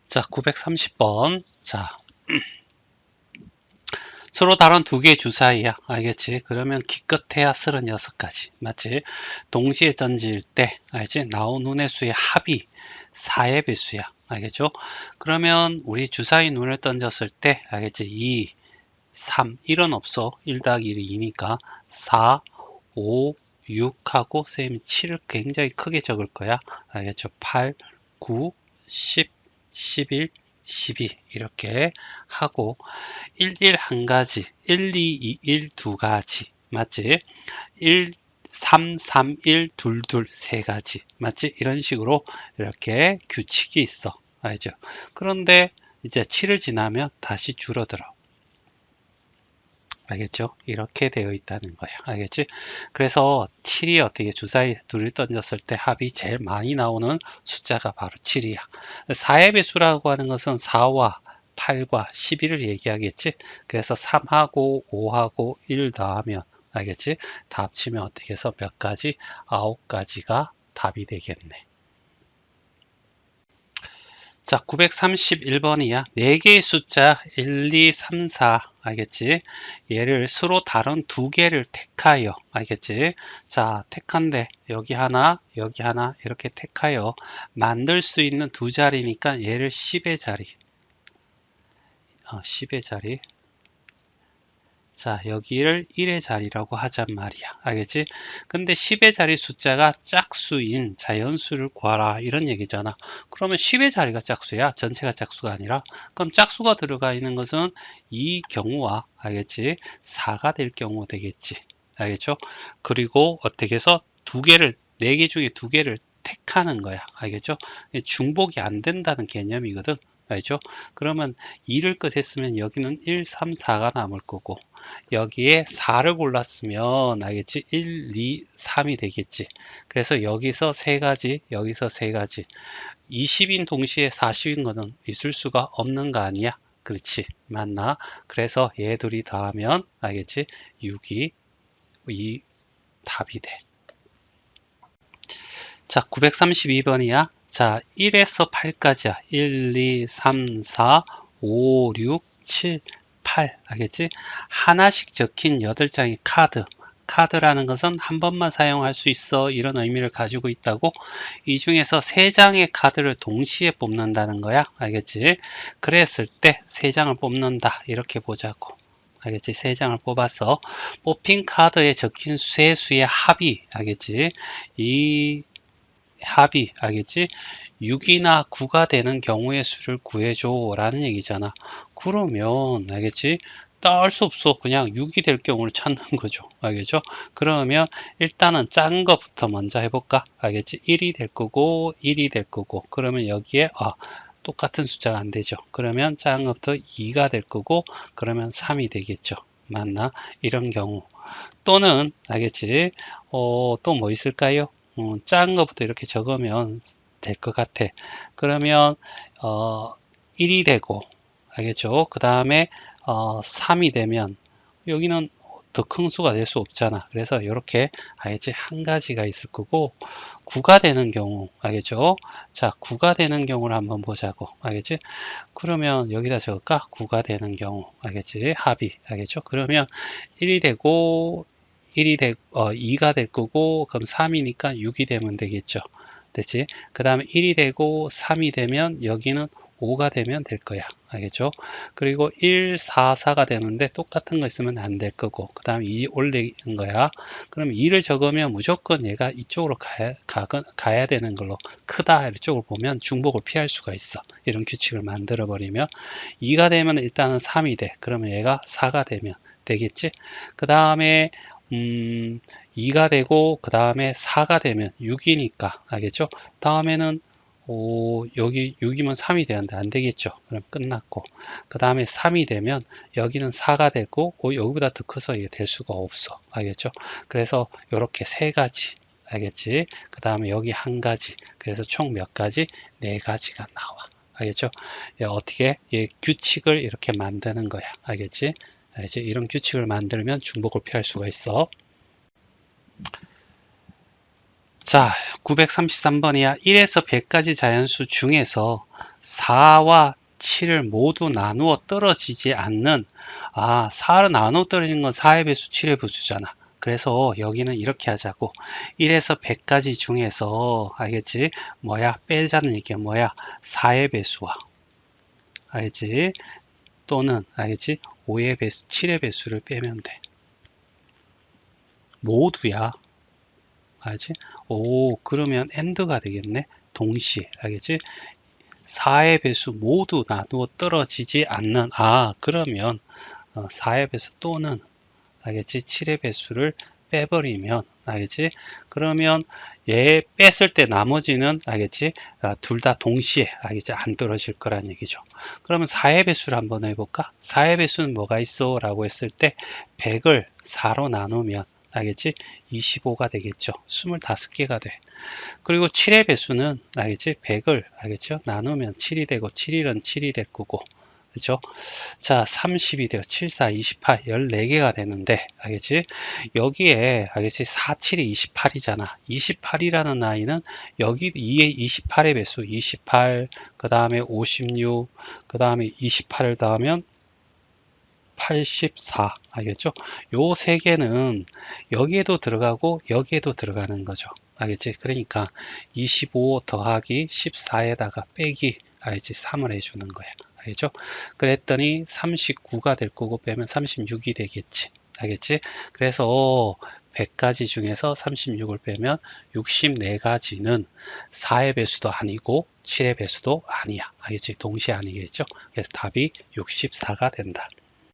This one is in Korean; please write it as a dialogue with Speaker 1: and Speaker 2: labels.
Speaker 1: 자, 930번. 자, 서로 다른 두 개의 주사위야. 알겠지? 그러면 기껏해야 36가지. 맞지? 동시에 던질 때, 알지? 나온 운의 수의 합이 4의 배수야. 알겠죠? 그러면 우리 주사위 눈을 던졌을 때, 알겠지? 2, 3, 1은 없어. 1 더하기 1이 2니까 4, 5, 6하고 쌤이 7을 굉장히 크게 적을 거야. 알겠죠? 8, 9, 10, 11, 12 이렇게 하고 1, 1 한 가지, 1, 2, 2, 1 두 가지. 맞지? 1, 3, 3, 1, 2, 2 세 가지. 맞지? 이런 식으로 이렇게 규칙이 있어. 알죠? 그런데 이제 7을 지나면 다시 줄어들어. 알겠죠? 이렇게 되어 있다는 거야. 알겠지? 그래서 7이 어떻게 주사위 둘을 던졌을 때 합이 제일 많이 나오는 숫자가 바로 7이야. 4의 배수라고 하는 것은 4와 8과 11을 얘기하겠지? 그래서 3하고 5하고 1 더하면 알겠지? 다 합치면 어떻게 해서 몇 가지? 9가지가 답이 되겠네. 자, 931번이야. 4개의 숫자 1, 2, 3, 4 알겠지? 얘를 서로 다른 두 개를 택하여 알겠지? 자, 택한데 여기 하나 이렇게 택하여 만들 수 있는 두 자리니까 얘를 10의 자리 10의 자리 자, 여기를 1의 자리라고 하잔 말이야. 알겠지? 근데 10의 자리 숫자가 짝수인 자연수를 구하라. 이런 얘기잖아. 그러면 10의 자리가 짝수야. 전체가 짝수가 아니라. 그럼 짝수가 들어가 있는 것은 이 경우와, 알겠지? 4가 될 경우 되겠지. 알겠죠? 그리고 어떻게 해서 두 개를, 4개 중에 두 개를 택하는 거야. 알겠죠? 중복이 안 된다는 개념이거든. 알죠? 그러면 2를 끝했으면 여기는 1, 3, 4가 남을 거고 여기에 4를 골랐으면 알겠지? 1, 2, 3이 되겠지. 그래서 여기서 세 가지, 여기서 세 가지. 20인 동시에 40인 거는 있을 수가 없는 거 아니야? 그렇지. 맞나? 그래서 얘 둘이 더하면 알겠지? 6이 이 답이 돼. 자, 932번이야. 자, 1에서 8까지야. 1, 2, 3, 4, 5, 6, 7, 8. 알겠지? 하나씩 적힌 8장의 카드. 카드라는 것은 한 번만 사용할 수 있어. 이런 의미를 가지고 있다고. 이 중에서 3장의 카드를 동시에 뽑는다는 거야. 알겠지? 그랬을 때 3장을 뽑는다. 이렇게 보자고. 알겠지? 3장을 뽑아서 뽑힌 카드에 적힌 세 수의 합이 알겠지? 이 합이 알겠지? 6이나 9가 되는 경우의 수를 구해줘 라는 얘기잖아. 그러면 알겠지? 따할 수 없어. 그냥 6이 될 경우를 찾는 거죠. 알겠죠? 그러면 일단은 작은 것부터 먼저 해볼까? 알겠지? 1이 될 거고 1이 될 거고 그러면 여기에 똑같은 숫자가 안 되죠. 그러면 작은 것부터 2가 될 거고 그러면 3이 되겠죠. 맞나? 이런 경우 또는 알겠지? 또 뭐 있을까요? 작은 것부터 이렇게 적으면 될 것 같아. 그러면 1이 되고 알겠죠? 그 다음에 3이 되면 여기는 더 큰 수가 될 수 없잖아. 그래서 이렇게 알겠지? 한 가지가 있을 거고 9가 되는 경우 알겠죠? 자, 9가 되는 경우를 한번 보자고. 알겠지? 그러면 여기다 적을까? 9가 되는 경우 알겠지? 합이 알겠죠? 그러면 1이 되고 2가 될 거고 그럼 3이니까 6이 되면 되겠죠. 됐지? 그 다음에 1이 되고 3이 되면 여기는 5가 되면 될 거야. 알겠죠? 그리고 1, 4, 4가 되는데 똑같은 거 있으면 안 될 거고 그 다음에 2 올리는 거야. 그럼 2를 적으면 무조건 얘가 이쪽으로 가야 되는 걸로 크다 이쪽으로 보면 중복을 피할 수가 있어. 이런 규칙을 만들어 버리면 2가 되면 일단은 3이 돼. 그러면 얘가 4가 되면 되겠지? 그 다음에 2가 되고 그 다음에 4가 되면 6이니까 알겠죠? 다음에는 여기 6이면 3이 되는데 안 되겠죠? 그럼 끝났고 그 다음에 3이 되면 여기는 4가 되고 여기보다 더 커서 이게 될 수가 없어. 알겠죠? 그래서 이렇게 세 가지 알겠지? 그 다음에 여기 한 가지 그래서 총 몇 가지? 4가지가 나와. 알겠죠? 어떻게 규칙을 이렇게 만드는 거야. 알겠지? 이제 이런 규칙을 만들면 중복을 피할 수가 있어. 자, 933번이야. 1에서 100까지 자연수 중에서 4와 7을 모두 나누어 떨어지지 않는, 4를 나누어 떨어지는 건 4의 배수, 7의 배수잖아. 그래서 여기는 이렇게 하자고. 1에서 100까지 중에서, 알겠지? 뭐야? 빼자는 얘기야. 뭐야? 4의 배수와, 알겠지? 또는, 알겠지? 5의 배수, 7의 배수를 빼면 돼. 모두야. 알지? 오, 그러면 AND가 되겠네. 동시에. 알겠지? 4의 배수 모두 나누어 떨어지지 않는, 그러면 4의 배수 또는, 알겠지? 7의 배수를 빼버리면, 알겠지? 그러면 얘 뺐을 때 나머지는, 알겠지? 둘 다 동시에, 알겠지? 안 떨어질 거란 얘기죠. 그러면 4의 배수를 한번 해볼까? 4의 배수는 뭐가 있어? 라고 했을 때 100을 4로 나누면, 알겠지? 25가 되겠죠. 25개가 돼. 그리고 7의 배수는, 알겠지? 100을, 알겠죠? 나누면 7이 되고, 7일은 7이 될 거고, 그죠? 자, 30이 되어 7, 4, 28, 14개가 되는데, 알겠지? 여기에, 알겠지? 4, 7이 28이잖아. 28이라는 나이는 여기 2의 28의 배수, 28, 그 다음에 56, 그 다음에 28을 더하면 84. 알겠죠? 요 세 개는 여기에도 들어가고 여기에도 들어가는 거죠. 알겠지? 그러니까 25 더하기 14에다가 빼기, 알겠지? 3을 해주는 거야. 알겠죠? 그랬더니 39가 될 거고 빼면 36이 되겠지. 알겠지? 그래서 100가지 중에서 36을 빼면 64가지는 4의 배수도 아니고 7의 배수도 아니야. 알겠지? 동시에 아니겠죠? 그래서 답이 64가 된다.